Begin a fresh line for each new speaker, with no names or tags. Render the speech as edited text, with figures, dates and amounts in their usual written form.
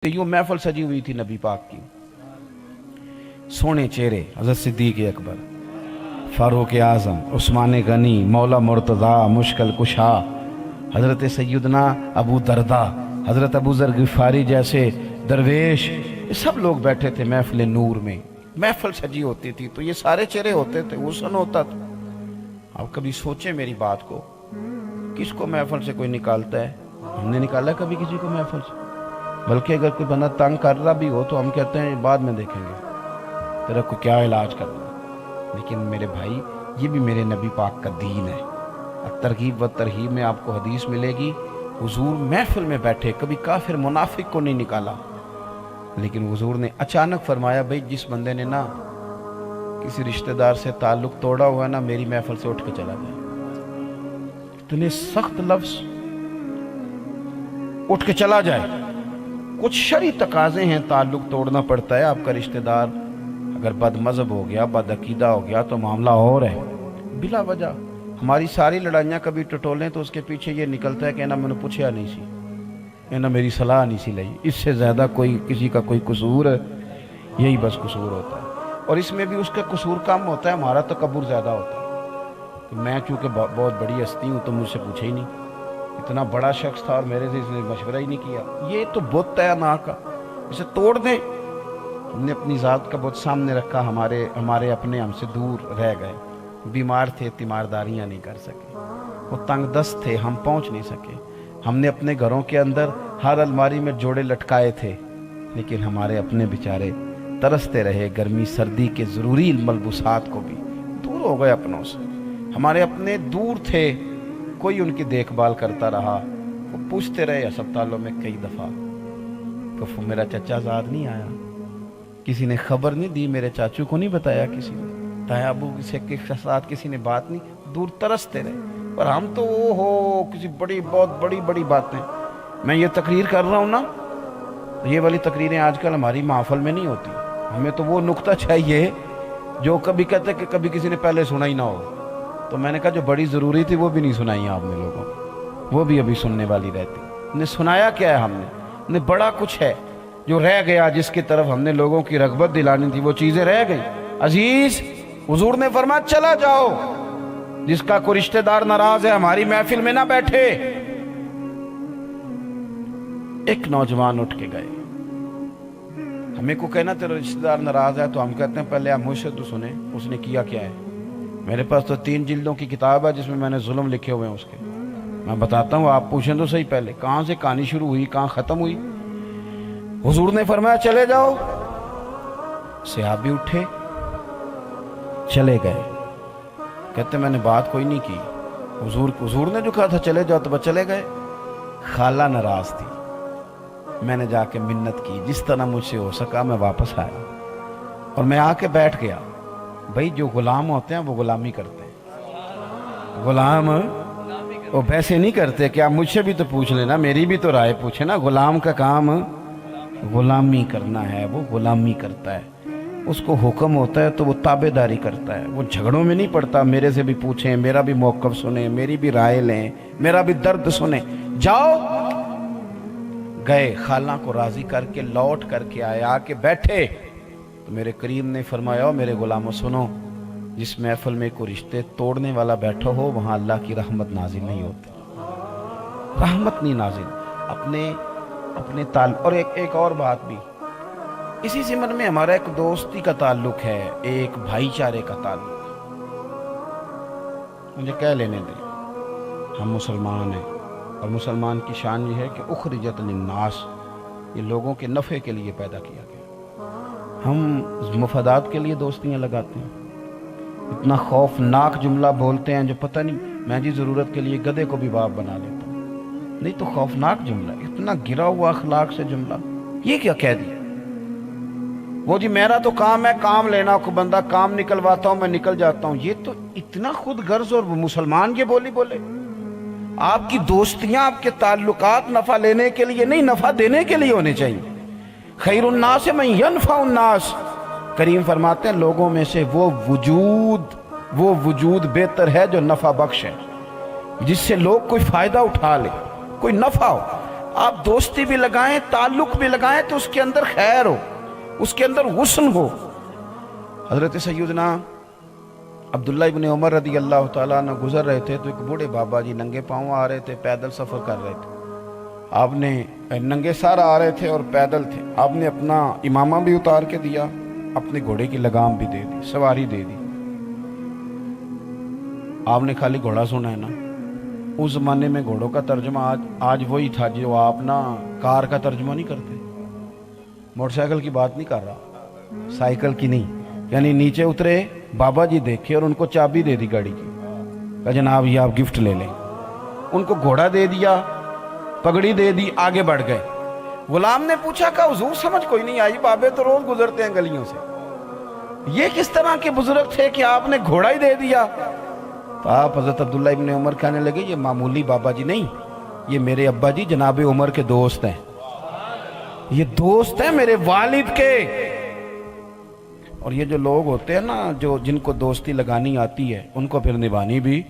यूं महफिल सजी हुई थी नबी पाक की। सोने चेहरे हज़रत सिद्दीक़ अकबर, फारूक आज़म, उस्मान गनी, मौला मुर्तज़ा, मुश्किल कुशा, हज़रत सैयदना अबू दरदा, हज़रत अबू ज़र गिफ़ारी जैसे दरवेश, ये सब लोग बैठे थे महफिल नूर में। महफिल सजी होती थी तो ये सारे चेहरे होते थे, हुस्न होता था। अब कभी सोचे मेरी बात को, किसको महफिल से कोई निकालता है? हमने निकाला कभी किसी को महफिल से? बल्कि अगर कोई बंदा तंग कर रहा भी हो तो हम कहते हैं बाद में देखेंगे, तेरा कोई क्या इलाज करना। लेकिन मेरे भाई, ये भी मेरे नबी पाक का दीन है। तरगीब व तरहीब में आपको हदीस मिलेगी, हुजूर महफिल में बैठे, कभी काफिर मुनाफिक को नहीं निकाला, लेकिन हुजूर ने अचानक फरमाया, भाई जिस बंदे ने ना किसी रिश्तेदार से ताल्लुक तोड़ा हुआ ना, मेरी महफिल से उठ के चला जाए। इतने सख्त लफ्ज, उठ के चला जाए। कुछ शरई तकाजे हैं, ताल्लुक तोड़ना पड़ता है। आपका रिश्तेदार अगर बद मजहब हो गया, बद अकीदा हो गया तो मामला और है। बिला वजह हमारी सारी लड़ाइयाँ कभी टटोलें तो उसके पीछे ये निकलता है कि ना मैंने पूछा नहीं सी, ना मेरी सलाह नहीं सी लई। इससे ज़्यादा कोई किसी का कोई कसूर, यही बस कसूर होता है। और इसमें भी उसका कसूर कम होता है, हमारा तकब्बुर ज़्यादा होता है कि मैं चूँकि बहुत बड़ी हस्ती हूँ तो मुझसे पूछे ही नहीं, इतना बड़ा शख्स था और मेरे से इसने मशवरा ही नहीं किया। ये तो बुत है ना का, इसे तोड़ दें। हमने अपनी ज़ात का बुत सामने रखा, हमारे अपने हमसे दूर रह गए। बीमार थे, तीमारदारियाँ नहीं कर सके, वो तंग दस्त थे, हम पहुँच नहीं सके। हमने अपने घरों के अंदर हर अलमारी में जोड़े लटकाए थे, लेकिन हमारे अपने बेचारे तरसते रहे। गर्मी सर्दी के ज़रूरी मलबूसात को भी दूर हो गए अपनों से। हमारे अपने दूर थे, कोई उनकी देखभाल करता रहा। वो पूछते रहे अस्पतालों में कई दफ़ा, कफू मेरा चचा ज़ाद नहीं आया, किसी ने खबर नहीं दी, मेरे चाचू को नहीं बताया, किसी ने ताया अबू के साथ किसी ने बात नहीं। दूर तरसते रहे। पर हम तो हो किसी बहुत बड़ी बातें। मैं ये तकरीर कर रहा हूँ ना, ये वाली तकरीरें आजकल हमारी महफिल में नहीं होती। हमें तो वो नुक्ता चाहिए जो कभी कहते कि कभी किसी ने पहले सुना ही ना हो। तो मैंने कहा जो बड़ी ज़रूरी थी वो भी नहीं सुनाई आपने लोगों को, वो भी अभी सुनने वाली रहती। ने सुनाया क्या है? हमने बड़ा कुछ है जो रह गया, जिसकी तरफ हमने लोगों की रग़बत दिलानी थी, वो चीज़ें रह गई। अजीज, हुजूर ने फरमाया चला जाओ, जिसका कोई रिश्तेदार नाराज है हमारी महफिल में ना बैठे। एक नौजवान उठ के गए। हमें को कहना तेरा रिश्तेदार नाराज है तो हम कहते हैं पहले आप मुझसे तो सुने, उसने किया क्या है। मेरे पास तो 3 जिल्दों की किताब है जिसमें मैंने जुल्म लिखे हुए हैं उसके। मैं बताता हूँ, आप पूछें तो सही पहले कहाँ से कहानी शुरू हुई, कहाँ ख़त्म हुई। हुजूर ने फरमाया चले जाओ। सहाबी उठे, चले गए। कहते मैंने बात कोई नहीं की, हुजूर ने जो कहा था चले जाओ तो बस चले गए। खाला नाराज़ थी। मैंने जाके मिन्नत की, जिस तरह मुझसे हो सका मैं वापस आया और मैं आके बैठ गया। भाई जो गुलाम होते हैं वो गुलामी करते हैं। गुलाम वो वैसे नहीं करते कि आप मुझसे भी तो पूछ लेना, मेरी भी तो राय पूछे ना। गुलाम का काम गुलामी करना है, वो गुलामी करता है। उसको हुक्म होता है तो वो ताबेदारी करता है, वो झगड़ों में नहीं पड़ता। मेरे से भी पूछें, मेरा भी मौक़िफ़ सुने, मेरी भी राय लें, मेरा भी दर्द सुने। जाओ। गए, खाला को राज़ी करके लौट करके आए, आके बैठे तो मेरे करीम ने फरमाया, मेरे गुलामों सुनो, जिस महफिल में कोई रिश्ते तोड़ने वाला बैठा हो वहाँ अल्लाह की रहमत नाजिल नहीं होती। रहमत नहीं नाजिल अपने और एक और बात भी, इसी ज़िम्मन में हमारा एक दोस्ती का ताल्लुक है, एक भाईचारे का ताल्लुक। मुझे कह लेने दें, हम मुसलमान हैं और मुसलमान की शान ये है कि उखरिजत लिन्नास, ये लोगों के नफ़े के लिए पैदा किया गया। हम मुफादात के लिए दोस्तियाँ लगाते हैं, इतना खौफनाक जुमला बोलते हैं जो पता नहीं, मैं जी ज़रूरत के लिए गधे को भी बाप बना लेता हूँ। नहीं तो खौफनाक जुमला, इतना गिरा हुआ अखलाक से जुमला, ये क्या कह दिया। वो जी मेरा तो काम है काम लेना, को बंदा काम निकलवाता हूँ मैं निकल जाता हूँ। ये तो इतना खुद गर्ज और मुसलमान ये बोले। आपकी दोस्तियाँ, आपके ताल्लुकात नफ़ा लेने के लिए नहीं, नफ़ा देने के लिए होने चाहिए। खैरुन्नास मन यनफ़उन्नास, करीम फरमाते हैं लोगों में से वो वजूद बेहतर है जो नफ़ा बख्श है, जिससे लोग कोई फ़ायदा उठा ले, कोई नफ़ा हो। آپ دوستی بھی لگائیں، تعلق بھی لگائیں تو اس کے اندر خیر ہو، اس کے اندر حسن ہو۔ حضرت سیدنا عبداللہ ابن عمر رضی اللہ تعالیٰ عنہ گزر رہے تھے تو ایک بوڑھے بابا جی ننگے پاؤں آ رہے تھے، پیدل سفر کر رہے تھے۔ آپ نے ننگے سار آ رہے تھے اور پیدل تھے، آپ نے اپنا امامہ بھی اتار کے دیا، اپنے گھوڑے کی لگام بھی دے دی، سواری دے دی۔ آپ نے خالی گھوڑا سنا ہے نا، اس زمانے میں گھوڑوں کا ترجمہ آج وہی تھا جو آپ نا کار کا ترجمہ نہیں کرتے۔ موٹر سائیکل کی بات نہیں کر رہا، سائیکل کی نہیں، یعنی نیچے اترے بابا جی دیکھے اور ان کو چابی دے دی گاڑی کی، کہا جناب یہ آپ گفٹ لے لیں۔ ان کو گھوڑا دے دیا، پگڑی دے دی، آگے بڑھ گئے۔ غلام نے پوچھا کہ حضور سمجھ کوئی نہیں آئی، بابے تو روز گزرتے ہیں گلیوں سے، یہ کس طرح کے بزرگ تھے کہ آپ نے گھوڑا ہی دے دیا؟ تو آپ حضرت عبداللہ ابن عمر کہنے لگے یہ معمولی بابا جی نہیں، یہ میرے ابا جی جناب عمر کے دوست ہیں، یہ دوست ہیں میرے والد کے۔ اور یہ جو لوگ ہوتے ہیں نا، جن کو دوستی لگانی آتی ہے، ان کو پھر نبھانی بھی